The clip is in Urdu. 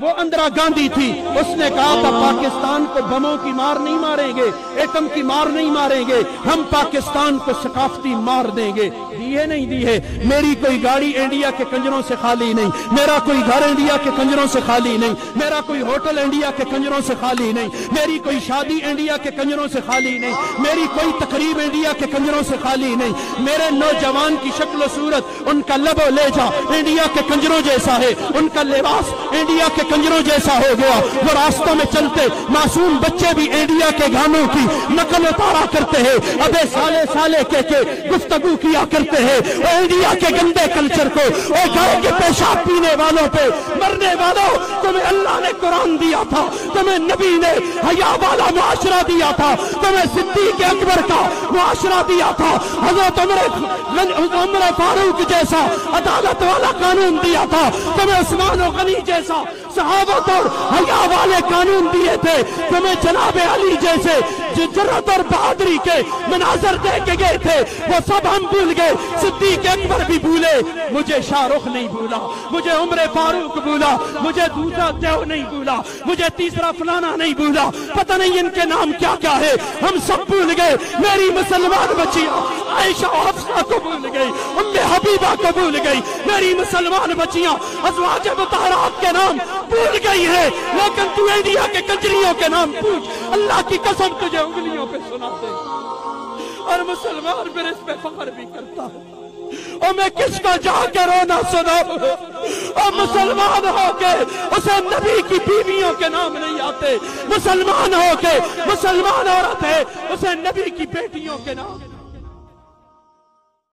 وہ اندرا گاندھی تھی، اس نے کہا تھا پاکستان کو بموں کی مار نہیں ماریں گے، ایٹم کی مار نہیں ماریں گے، ہم پاکستان کو ثقافتی مار دیں گے۔ دیے نہیں دیے۔ میری کوئی گاڑی انڈیا کے کنجروں سے خالی نہیں، میرا کوئی گھر انڈیا کے کنجروں سے خالی نہیں، میرا کوئی ہوٹل انڈیا کے کنجروں سے خالی نہیں، میری کوئی شادی انڈیا کے کنجروں سے خالی نہیں، میری کوئی تقریب انڈیا کے کنجروں سے خالی نہیں۔ میرے نوجوان کی شکل و صورت، ان کا لب و لہجہ انڈیا کے کنجروں جیسا ہے، ان کا لباس انڈیا کے کنجروں جیسا ہو گیا۔ وہ راستوں میں چلتے معصوم بچے بھی انڈیا کے گانوں کی نقل اتارا کرتے ہیں، ابے سالے سالے کے گفتگو کیا کرتے ہیں۔ وہ انڈیا کے گندے کلچر کو، وہ گائے کے پیشاب پینے والوں پہ مرنے والوں، تمہیں اللہ نے قرآن دیا تھا، تمہیں نبی نے حیا والا معاشرہ دیا تھا، تمہیں صدیق اکبر کا معاشرہ دیا تھا، حضرت عمر فاروق جیسا عدالت والا قانون دیا تھا، تمہیں عثمان و غنی جیسا صحابت اور حیا والے قانون دیے تھے، تمہیں جناب علی جیسے جرأت اور بہادری کے مناظر دے کے گئے تھے، وہ سب ہم بھول گئے۔ صدیق اکبر بھی بھولے، مجھے شاہ رخ نہیں بھولا، مجھے عمر فاروق بھولا، مجھے دوسرا دیو نہیں بھولا، مجھے تیسرا فلانا نہیں بھولا، پتہ نہیں ان کے نام کیا کیا ہے، ہم سب بھول گئے۔ میری مسلمان بچیاں عائشہ و حفصہ کو بھول گئی، ام حبیبہ کو بھول گئی، میری مسلمان بچیاں ازواج مطہرات کے نام بھول گئی ہے، لیکن تو انڈیا کے کنجریوں کے نام پوچھ، اللہ کی قسم تجھے انگلیوں پہ سناتے اور مسلمان پھر اس پہ فخر بھی کرتا ہے۔ اور میں کس کا جا کے رونا سناؤں؟ اور مسلمان ہو کے اسے نبی کی بیویوں کے نام نہیں آتے، مسلمان ہو کے مسلمان عورت ہے اسے نبی کی بیٹیوں کے نام